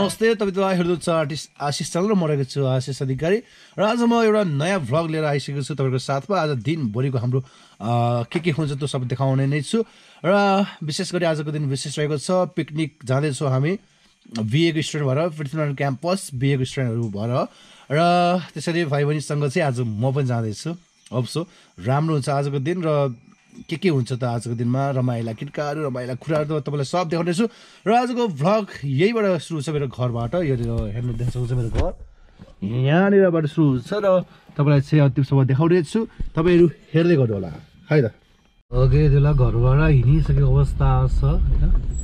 नमस्ते तपाईँ हेर्नुहुन्छ आर्टिस्ट आशिष च्यानल र म रहेको छु आशिष अधिकारी र आज म एउटा नयाँ भ्लग लिएर आइसकेको छु तपाईँको साथमा। आज दिनभरिको हाम्रो के हुन्छ त्यो सब देखाउने नै छु र विशेष गरी आजको दिन विशेष रहेको छ। पिकनिक जाँदैछौँ हामी बिएको स्टुडेन्ट भएर पृथ्वीनारायण क्याम्पस बिएको स्टुडेन्टहरू भएर र त्यसरी भाइ बहिनीसँग चाहिँ आज म पनि जाँदैछु। होप्सो राम्रो हुन्छ आजको दिन र के हुन्छ त आजको दिनमा रमाइला किटकाहरू रमाइला कुराहरू तपाईँलाई सब देखाउनेछु र आजको भ्लग यहीबाट सुरु छ मेरो घरबाट। यो हेर्नु देख्न सक्नुहुन्छ मेरो घर यहाँनिरबाट सुरु हुन्छ र तपाईँलाई चाहिँ अन्तिमसम्म देखाउनेछु। तपाईँहरू हेर्दै गर्नु होला है त। अघि त्यसलाई घरबाट हिँडिसकेको अवस्था छ होइन।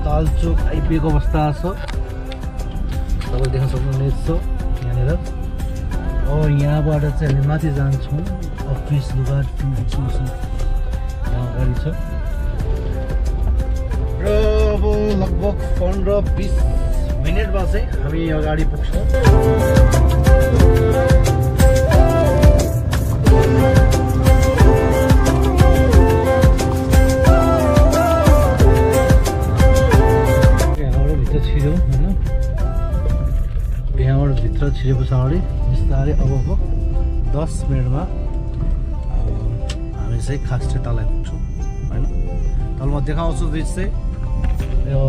तालचोक आइपुगेको अवस्था छ तपाईँले देख्न सक्नुहुनेछ यहाँनिर। अब यहाँबाट चाहिँ हामी माथि जान्छौँ अफिस लुगा अगाडि छ र अब लगभग 15-20 मिनटमा चाहिँ हामी अगाडि पुग्छौँ। यहाँबाट भित्र छिरे पछाडि बिस्तारै अबको 10 मिनटमा हामी चाहिँ खास्टे तल आइपुग्छौँ होइन। तल म देखाउँछु दृश्य चाहिँ यो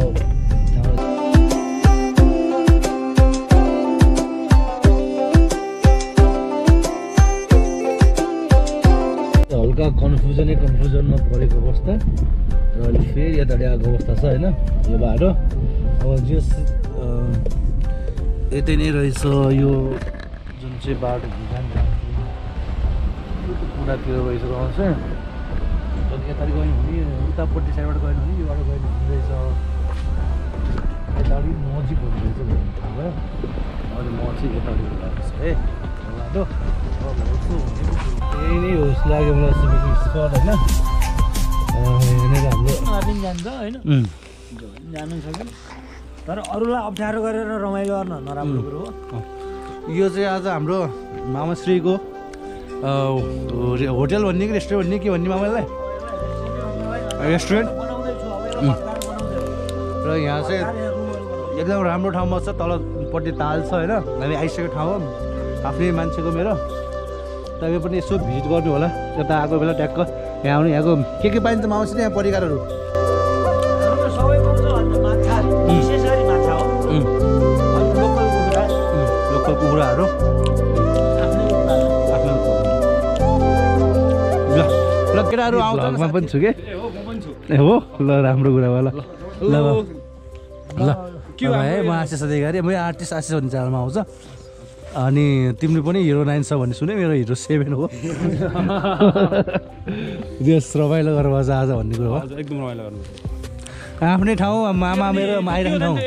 हल्का कन्फ्युजनमा परेको अवस्था र अहिले फेरि यतापट्टि आएको अवस्था छ होइन। यो बाटो अब जस यतै नै रहेछ यो जुन चाहिँ बाटो जान्छ पुरातिर गइसकेको छ। यतापट्टि गयो भने उतापट्टि साइडबाट गयो भने यो बाटो गयो भने रहेछ यतापट्टि नजिक हुने रहेछ भयो। अहिले म चाहिँ यतापट्टि गएको छ है बाटो। यही नै हो जस्तो लाग्यो मलाई पिकनिक स्पट होइन। यहाँनिर हाम्रो जान्छ होइन जानु सक्यो तर अरूलाई अप्ठ्यारो गरेर रमाइलो गर्न नराम्रो कुरो हो। यो चाहिँ आज हाम्रो मामाश्रीको होटल भन्ने कि रेस्टुरेन्ट भन्ने के भन्ने मामालाई रेस्टुरेन्ट र यहाँ चाहिँ एकदम राम्रो ठाउँमा छ। तलपट्टि ताल छ होइन। हामी आइसकेको ठाउँ आफ्नै मान्छेको मेरो तपाईँ पनि यसो भिजिट गर्नु होला यता आएको बेला ट्याक्क यहाँ आउनु। यहाँको के पाइन्छ मामाश्री यहाँ परिकारहरू लोकल कुखुराहरू ल केटाहरू आउँछमा पनि छु कि हो ल राम्रो कुरा भयो। ल ल ल के है म आशिष अधिकारी म आर्टिस्ट आशिष भन्ने च्यानलमा आउँछ। अनि तिम्रो पनि हिरो 9 छ भन्ने सुने मेरो हिरो 7 हो। देश रमाइलो गरेर बस्छ आज भन्ने कुरो हो। एकदम रमाइलो गर्नु आफ्नै ठाउँ मामा मेरो आइरहेको ठाउँ।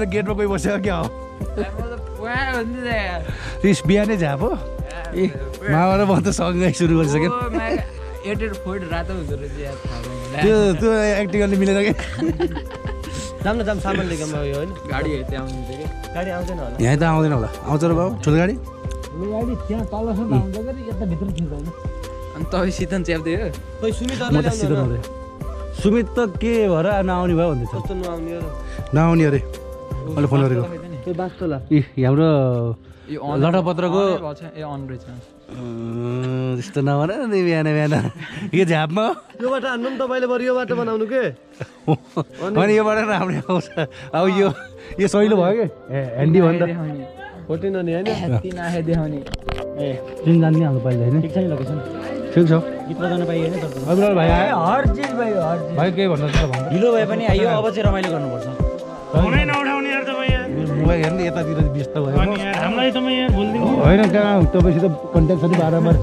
गेटमा कोही बसेको क्या हो रिस बिहानै झाप हो ए मामा र म त सँगै सुरु गरिसक्यो। त्यो एक्टिङ गर्ने मिलेन कि जाम सामान लिएर यो होइन गाडी आउँदैन होला। यहाँ त आउँदैन होला आउँछ र बाबु ठुलो गाडी त्यहाँ तलसम्म आउँछ कि यता भित्र छिर्छ होइन। अनि तपाईँ सिधन च्याप्दै हो खोइ सुमित म त सिधन आउँदै सुमित त के भएर नआउने भयो भन्दैछ नआउने नआउने अरे मैले फोन गरेको ए बास्तोला हाम्रो यो अन लटापत्रको ए अन रहेछ त्यस्तो नभन नि बिहान बिहान यो झापमा योबाट हान्नु पनि तपाईँले बरु यो बाटो बनाउनु के अनि योबाट राम्रै आउँछ अब यो सहिलो भयो कि ह्यान्डी भयो नि त फोर्टिन अनि होइन तीन आए देखाउने ए जुन जान्ने हाम्रो पहिला होइन ठिक छ नि लोकेसन ठिक छ गीत बजाउन पाइएन अभिलाल भाइ आयो हर चिज भयो हर चिज भाइ केही भन्नु छ भन्नु ढिलो भए पनि आइयो अब चाहिँ रमाइलो गर्नुपर्छ फोनै नउठाउने यार तपाईँ यार मोबाइल हेर्ने यतातिर व्यस्त भयो अनि यार हामीलाई तपाईँ यार भुलिदिनु होइन कहाँ तपाईँसित कन्ट्याक्ट छ नि बारम्बार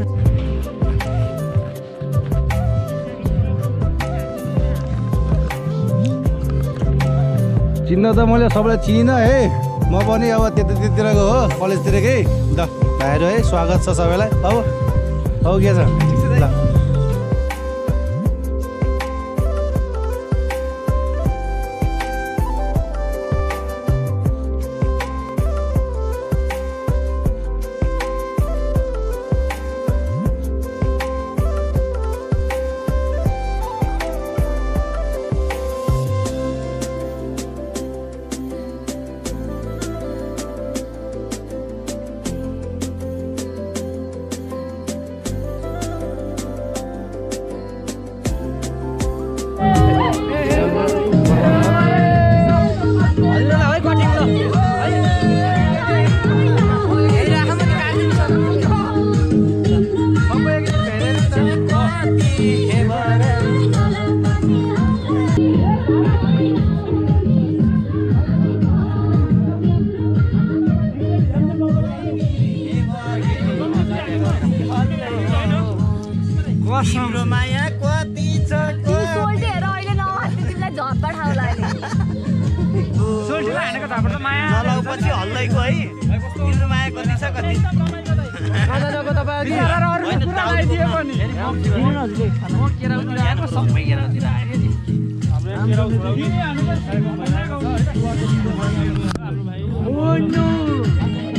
चिन्न त मैले सबैलाई चिनिनँ है म पनि अब त्यतातिरको हो कलेजतिरकै ल भाइहरू है स्वागत छ सबैलाई अब के छ ल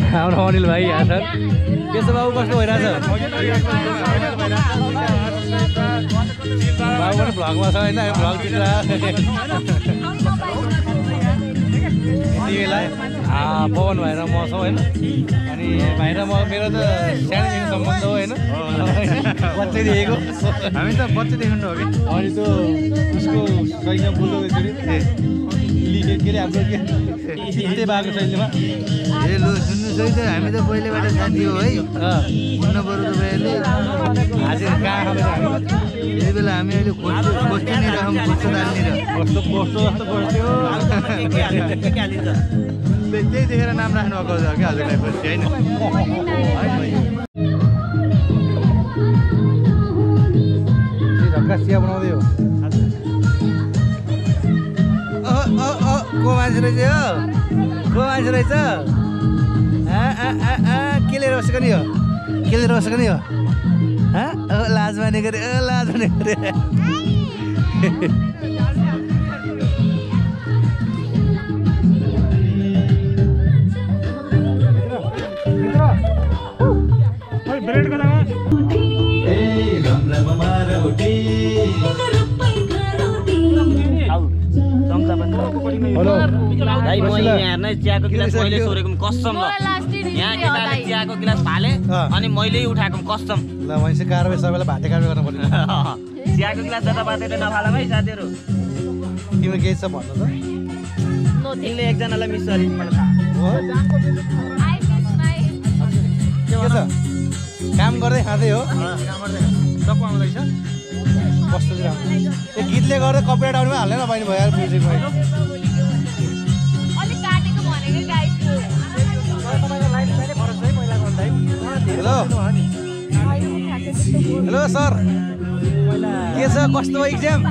हाम्रो अनिल भाइ यहाँ छ के छ बाबु कस्तो भइरहेछ बाबु पनि भ्लगमा छ होइन भ्लग तिमीलाई पवन भाइ र म छौँ होइन अनि भाइ र म मेरो त सानोदेखि सम्बन्ध हो होइन बच्चैदेखिको हामी त बच्चैदेखि हो कि अनि त्यो उसको सैन्य बोल्दो के अरे हाम्रो के भएको शैलीमा ए लु सुन्नुहोस् है त हामी त पहिलेबाट साथी हो है भन्नु पर्यो तपाईँहरूले हाजिर कहाँ खाँदैन हामी यति बेला हामी अहिले खोज्दै नै रहौँ खोज्छ तान्नेर कस्तो कस्तो जस्तो गर्थ्यो त्यही देखेर नाम राख्नु भएको छ क्या हजुरलाई पछि होइन झक्का चिया बनाउँदै हो को मान्छे रहेछ हो को मान्छे रहेछ के लिएर बसेको नि हो के लिएर बसेको नि हो लाज मानेको रे लाज मानेको रे भाइ म यहाँ नै चियाको गिलास मैले सोरेको कसम ल यहाँ केटाले चियाको गिलास फाले अनि मैले उठाएको कसम ल मान्छे कारबाही सबैलाई भाटे कारबाही गर्नु पर्ने चियाको गिलास जताभातेले नफाला है साथीहरू तिम्रो केही छ भन्नु त तिमीले एकजनालाई मिस गरि के छ काम गर्दै खाँदै हो सब आउँदैछ कस्तो चाहिँ राम्रो त्यो गीतले गर्दा कपिराइट आउनु हाल्दैन बहिनी भयो म्युजिकमा हेलो हेलो सर के छ कस्तो इक्जाम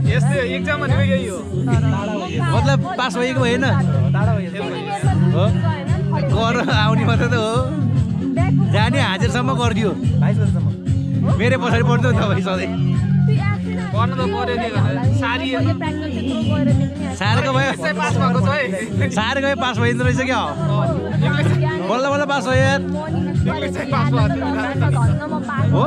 यस्तै एक्जाम भनेको यही हो मतलब पास भएको होइन हो गर आउने मात्रै त हो जाने हाजिरसम्म गरिदियो मेरै पछाडि पर्दैन तपाईँ सधैँ गर्नु त पर्यो नि सारी सारेको भयो पास भएको छ है सारेको पास भइँदो रहेछ क्या बल्ल बल्ल पास भयो यार हो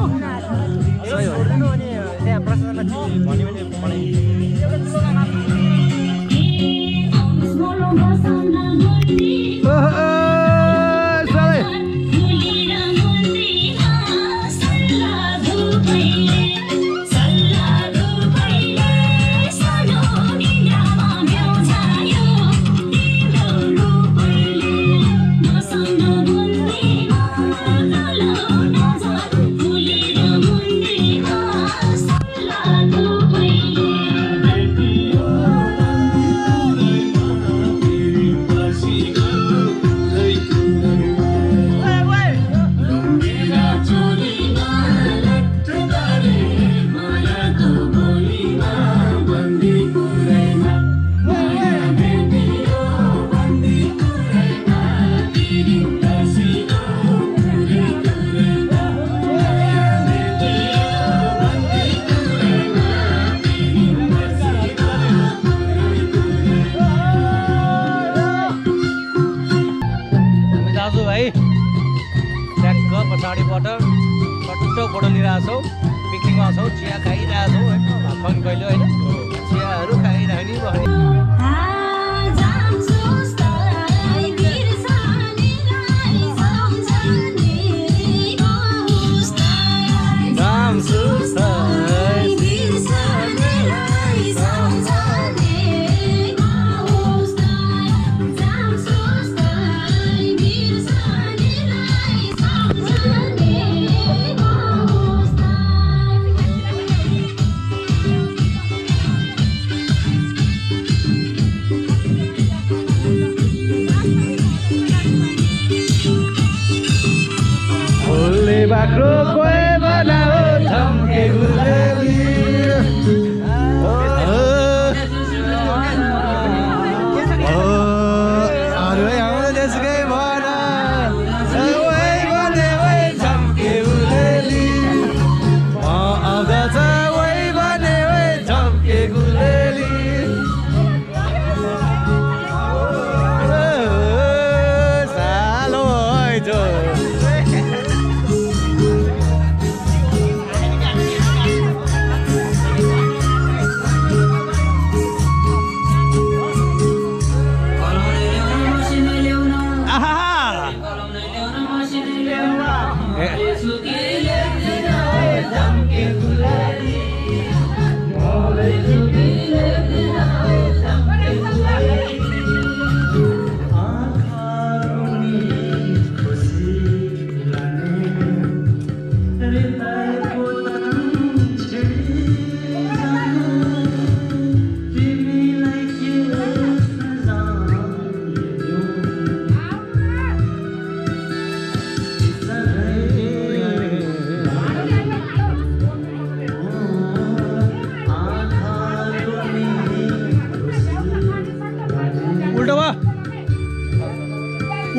हडी बटर टट्टो फोटो लिइरहेको छौँ पिकनिकमा छौँ चिया खाइरहेको छौँ होइन भात कहिले होइन चियाहरू खाइराख्ने बस्ने बाख्रो कोही बनाओ झम्के गुलेली अरू आउँछ त्यसकै भन सबै भने वै झम्के गुलेली आउँदछ वै भने वै झम्के गुलेली सालो जो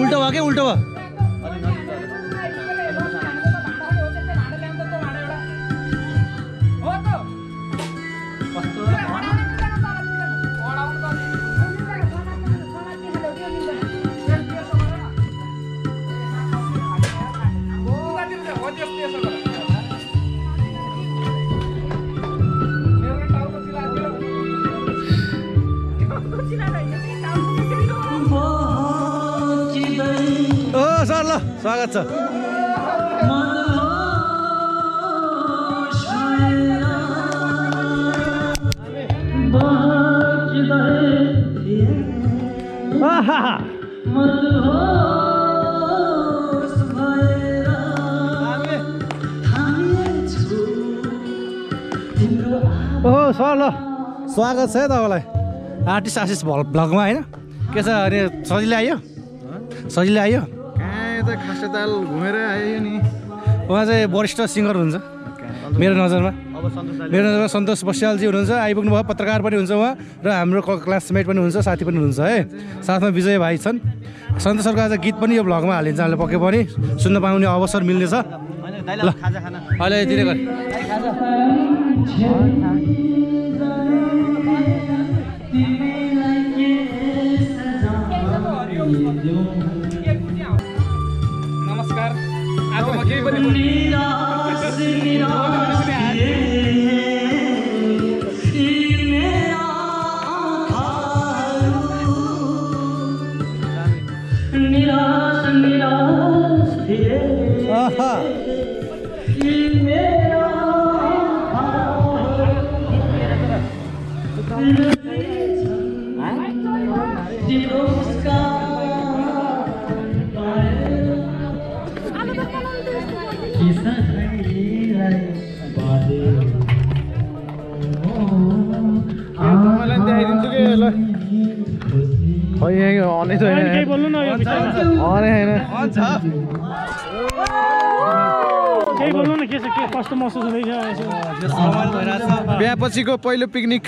उल्टो भयो के उल्टो भयो सर ल स्वागत छ ओहो सर ल स्वागत छ है तपाईँलाई आर्टिस्ट आशिष भ्लगमा होइन के छ अनि सजिलै आयो सजिलै आयो खास ताल घुमेर आयो नि उहाँ चाहिँ वरिष्ठ सिङ्गर हुनुहुन्छ मेरो नजरमा सन्तोष बस्यालजी हुनुहुन्छ आइपुग्नु भयो पत्रकार पनि हुन्छ उहाँ र हाम्रो क्लासमेट पनि हुन्छ साथी पनि हुनुहुन्छ है साथमा विजय भाइ छन् सन्तोष सरको आज गीत पनि यो भ्लगमा हालिन्छ हामीले पक्कै पनि सुन्न पाउने अवसर मिल्नेछ ल अहिले यति नै नमस्कार आज म केही पनि बिहापछिको पहिलो पिकनिक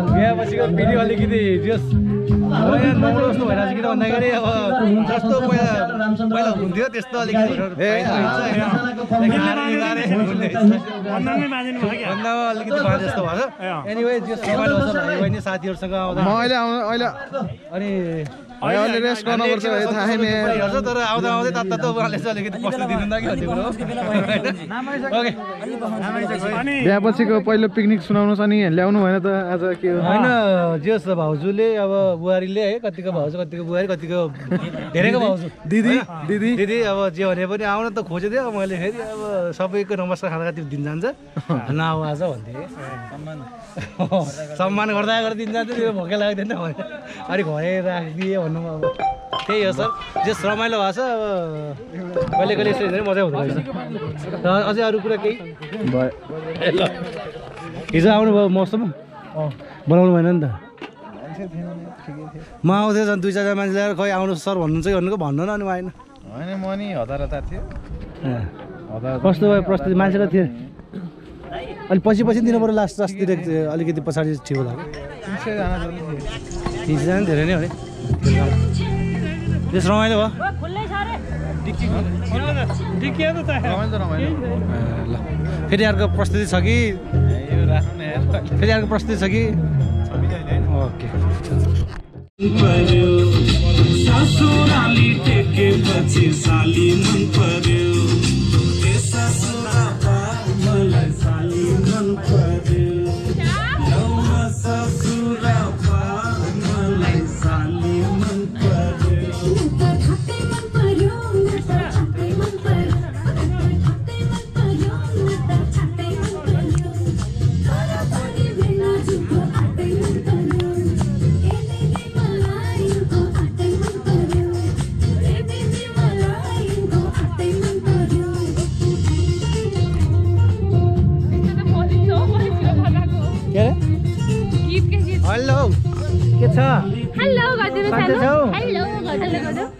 बिहापछिको पिकनिक अलिकति नौलो जस्तो भइरहेको छ किन भन्दाखेरि अब जस्तो पहिला हुन्थ्यो त्यस्तो अलिकति अलिकति बाँझ जस्तो भएको एनिवे साथीहरूसँग आउँदा अनि अहिले रेस्ट गर्नुपर्छ थाहै नि हेर्छ तर आउँदा आउँदै तात्ता त उहाँले चाहिँ अलिकति पस्नु दिनुहुन्न कि भन्ने कुरो ओके बिहापछिको पहिलो पिकनिक सुनाउनु छ नि ल्याउनु भएन त आज के हो होइन जे होस् भाउजूले अब बुहारीले है कतिको भाउजू कतिको बुहारी कतिको धेरैको भाउजू दिदी दिदी दिदी अब जे भने पनि आउन त खोजिदियो मैले फेरि अब सबैको नमस्कार खाँदा कति दिन जान्छ नआउ आज भन्थेँ सम्मान गर्दा गर्दा दिन जान्छ त्यो भोकै लाग्दैन भने अलिक घरै राखिदिएँ भन्नु अब त्यही हो सर जे रमाइलो भएको छ अब कहिले कहिले यसरी धेरै मजा हुँदो रहेछ र अझै अरू कुरा केही भयो हिजो आउनुभयो मौसम बनाउनु भएन नि त म आउँथेँ झन् 2-4 मान्छे ल्याएर खै आउनु सर भन्नुहुन्छ कि भन्नुको भन्नु न अनि आएन होइन म नि हतार थियो कस्तो भयो प्रस्तुति मान्छेको थियो अलिक पछि पछि दिनु पऱ्यो लास्टतिर अलिकति पछाडि ठिक होला 300 जना धेरै नै हो नि त्यस रमाइलो भयो ल फेरि अर्को प्रस्तुति छ कि फेरि अर्को प्रस्तुति छ कि ओके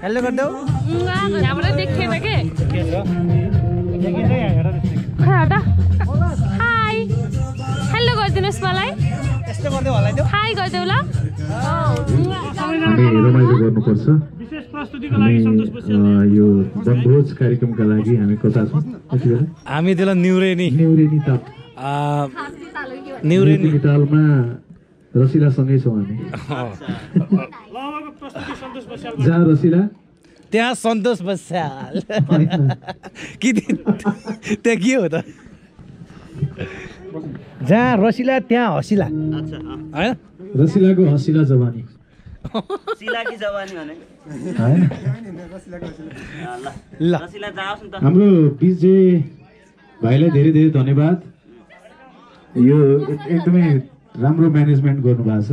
हेलो गर्दै यहाँबाट देखेन के हाई हेलो गरिदिनुहोस् मलाई यस्तो गर्दै होला त्यो हाई गरिदेऊ ल रमाइलो गर्नुपर्छ विशेष प्रस्तुतिको लागि सन्तोष बस्याल यो वनभोज कार्यक्रमका लागि हामी कता छौँ यति बेला हामी त्यसलाई निउरेनी तालमा रसिलासँगै छौँ हामी जहाँ रसिला त्यहाँ सन्तोष बस्याल कि त्यहाँ के हो त जहाँ रसिला त्यहाँ हसिला होइन रसिलाको हसिला जवानी सिलाकी जवानी भने ल रसिला जाओस् न त हाम्रो विजय भाइलाई धेरै धेरै धन्यवाद यो एकदमै राम्रो म्यानेजमेन्ट गर्नुभएको छ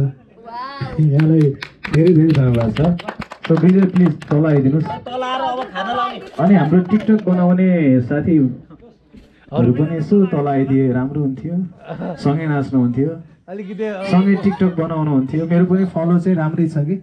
यहाँलाई धेरै धेरै धन्यवाद छ सो विजय प्लिज तल आइदिनुहोस् अनि हाम्रो टिकटक बनाउने साथीहरू पनि यसो तल आइदिए राम्रो हुन्थ्यो सँगै नाच्नुहुन्थ्यो अलिकति सँगै टिकटक बनाउनु हुन्थ्यो मेरो पनि फलो चाहिँ राम्रै छ कि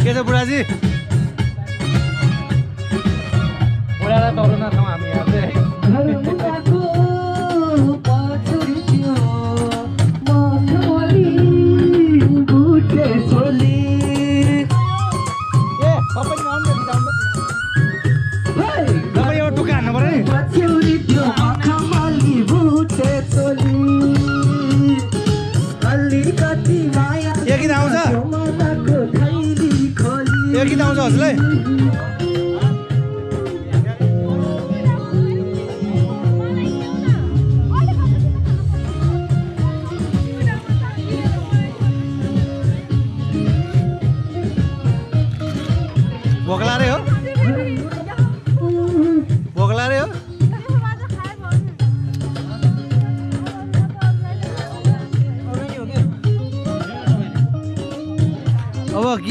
के छ बुढाजी बुढालाई तरुण छौँ हामी यहाँ चाहिँ टुक्का हान्नु पर्यो नि यो गीत आउँछ यो गीत आउँछ हजुरलाई बोक्ला रे हो बोक्ला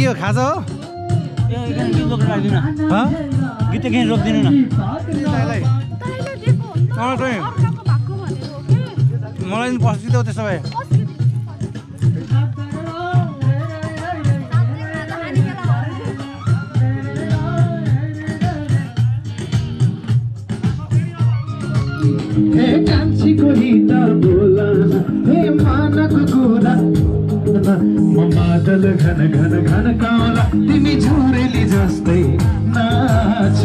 के हो खाजा हो गीत केही रोकिदिनु न मलाई नि पस्छु त त्यसो भए हे कान्छीको हित बोला हे मानको कुरा म मादल घन घन घन काला तिमी झुरेली जस्तै नाच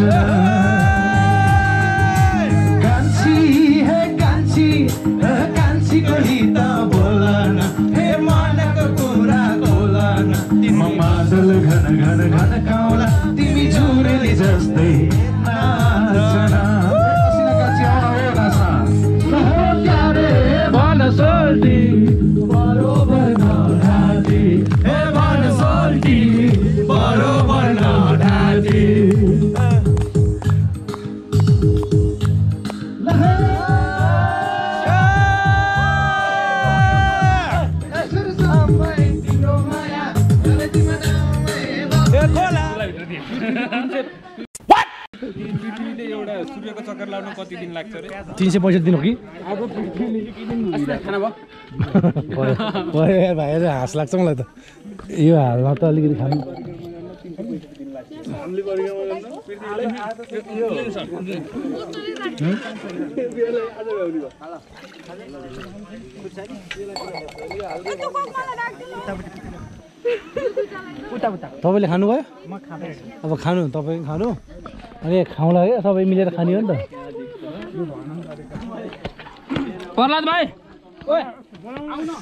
कान्छी हे कान्छी कान्छीको हित बोला हे मानको कुरा बोला म मादल घन घन घन काला तिमी झुरेली जस्तै नाच Salty, barobar na dhati. Hey, man salty, barobar na dhati. एउटा सूर्यको चक्कर लाउन कति दिन लाग्छ रे 365 दिन हो कि खाना भयो भयो भाइ हाँस लाग्छ मलाई त यो हालमा त अलिकति खानु तपाईँले खानुभयो अब खानु तपाईँ खानु अनि खाउँला क्या सबै मिलेर खाने हो नि त प्रहलाद भाइ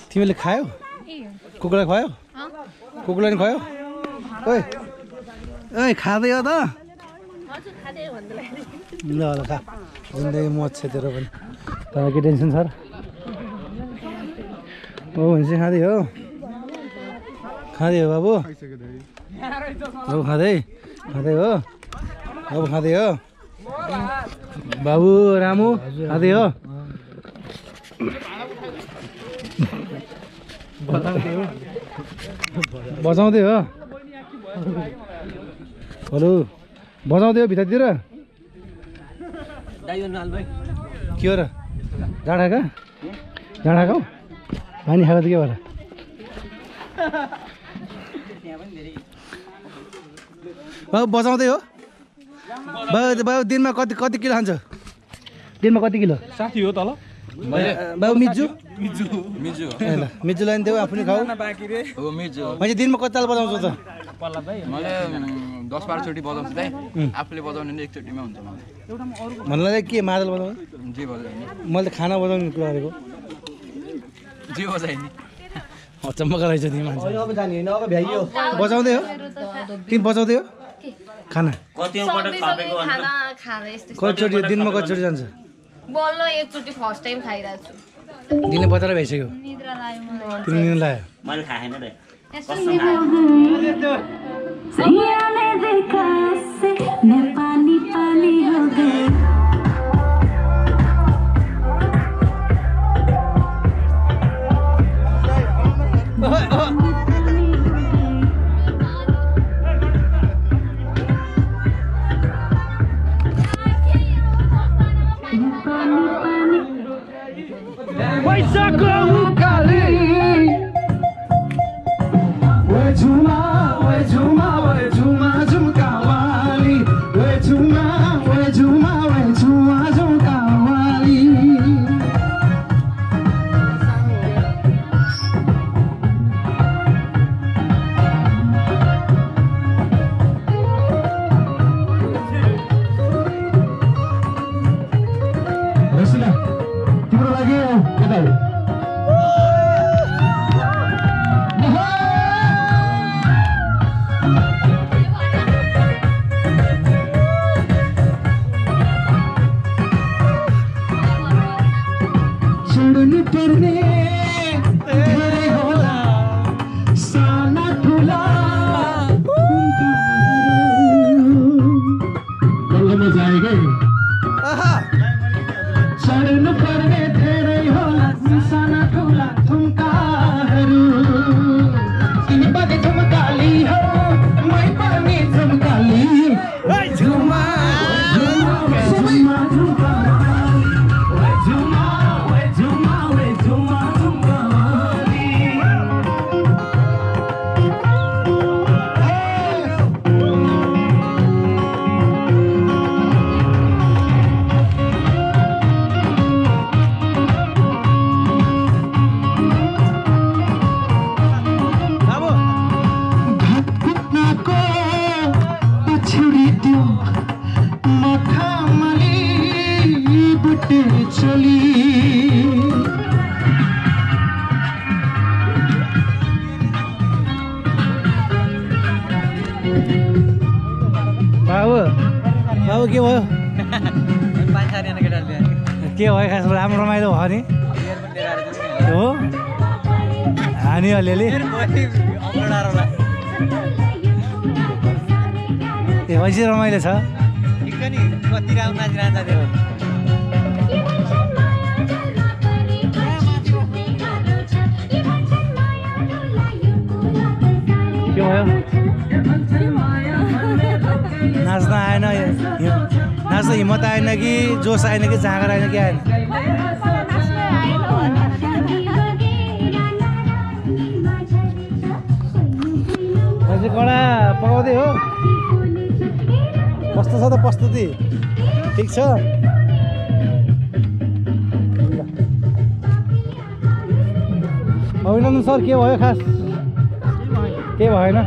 तिमीले खायो कुकुरलाई खुवायो कुकुरलाई नि खुवायो ओइ ओइ खाँदै हो त ल ल खा जिन्दगी मज छ तेरो पनि तर के टेन्सन छ र ओ भनेपछि खाँदै हो बाबु अब खाँदै हो अब खाँदै हो बाबु रामु खाँदै हो बजाउँदै हो हेलो बजाउँदै हो भित्रतिर के हो र जाँडा खाऊ पानी खाएको त के भएर बाबु बजाउँदै हो बाबु दिनमा कति किलो खान्छ दिनमा कति किलो 60 हो तल बाबु मिजुलाई नि देऊ आफूले खाऊ मैले दिनमा कति ताल बजाउँछु त मैले 10-12 चोटि बजाउँछु दाइ आफूले बजाउने नि एकचोटिमा हुन्छ मलाई के मादल बजाउनु जे बजाउने मैले त खाना बजाउने कुरा गरेको जे बजाइने चम्मका रहेछ तिमी मान्छे बजाउँदै हो तिमी बजाउँदै हो खाना कतिचोटि दिनमा कतिचोटि जान्छ बल्ल एकचोटि फर्स्ट टाइम खाइरहेको छु दिने बजार भइसक्यो निद्रा लाग्यो तिमी निद्रा लाग्यो मैले खाएन रे चढ्नु पर्ने धेरै होला साना ठुला थुम्काहरू तिमी बाँधे थुम्काली हो थामली बुटे चली बाबु बाबु के भयो के भयो खास राम्रो रमाइलो भयो नि हो हानी अलिअलि ए भैँसी रमाइलो छ के भयो नाच्न आएन नाच्न हिम्मत आएन कि जोस आएन कि जाँगर आएन कि आएन मान्छे कडा पकाउँदै हो कस्तो छ त प्रस्तुति ठिक छ अभिनन्दन सर के भयो खास के भएन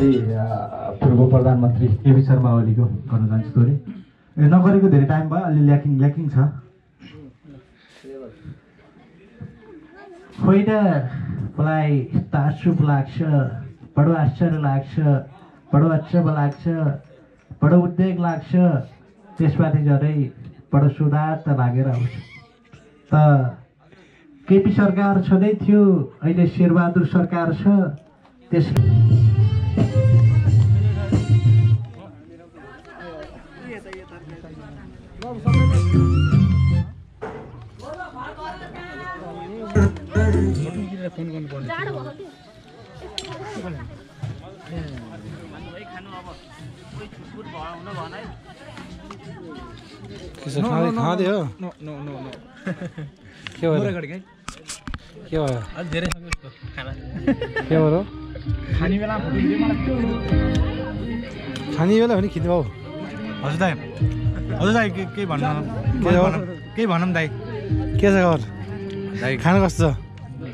पूर्व प्रधानमन्त्री केपी शर्मा ओलीको गर्न जान्छु थोरै नगरेको धेरै टाइम भयो अलि ल्याकिङ छ होइन मलाई ताजुब लाग्छ बडो आश्चर्य लाग्छ बडो अचम्म लाग्छ बडो उद्वेग लाग्छ त्यसमाथि झनै बडो सुधार त लागेर आउँछ त केपी सरकार छँदै थियो अहिले शेरबहादुर सरकार छ त्यस खाँदै हो के भयो के भयो खाने बेला भने खिच्नु भाउ हजुर दाइ केही भनौँ दाइ के छ खबर दाइ खाना कस्तो छ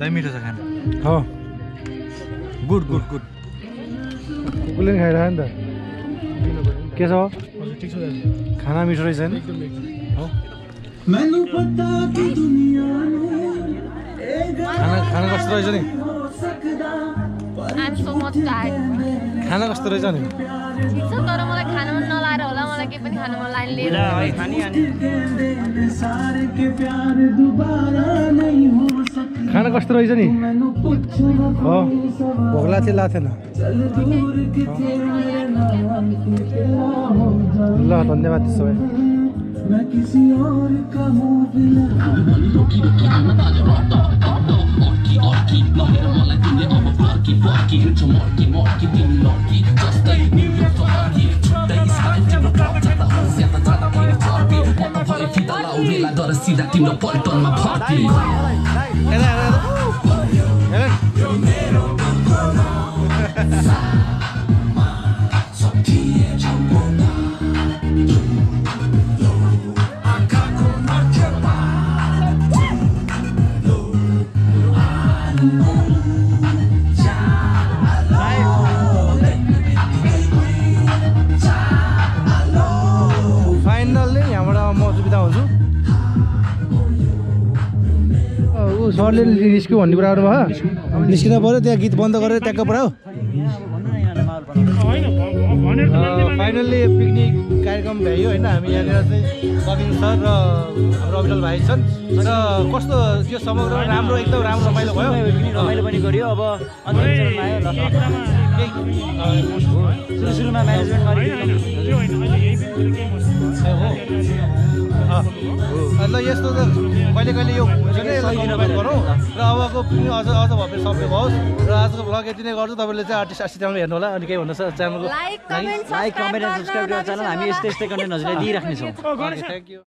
दाइ मिठो छ खाना हो गुड कुकुरले पनि खाइरह नि त के छ खाना मिठो रहेछ नि खाना कस्तो रहेछ नि खाना कस्तो रहेछ नि तर मलाई खाना मन नलाएर होला मलाई के पनि खाना मन लाइन लिएर खाना कस्तो रहेछ नि हो भोग्ला चाहिँ लाग्थेन ल धन्यवाद त्यसो भए फाइनल्ली यहाँबाट म बिदा हुन्छु ऊ सरले निस्क्यो भन्ने कुरा गर्नुभयो निस्किन पऱ्यो त्यहाँ गीत बन्द गरेर ट्याक्क पऱ्यो फाइनल्ली पिकनिक कार्यक्रम भ्याइयो होइन हामी यहाँनिर चाहिँ कविन सर र हाम्रो अविरल भाइ छन् र कस्तो त्यो समग्र राम्रो एकदम राम्रो रमाइलो भयो रमाइलो पनि गरियो अब सुरुमा म्यानेजमेन्ट ल यस्तो त कहिले कहिले यो हुन्छ नि यसलाई कम्बाइन गरौँ र अबको पिकनिक अझ भव्य सभ्य होस् र आजको भ्लग यति नै गर्छु तपाईँले चाहिँ आर्टिस्ट च्यानल हेर्नु होला अनि केही भन्नु छ च्यानलको लाइक कमेन्ट एन्ड सब्सक्राइब गरेर च्यानल हामी यस्तै कन्टेन्ट हजुरलाई दिइराख्नेछौँ थ्याङ्क यू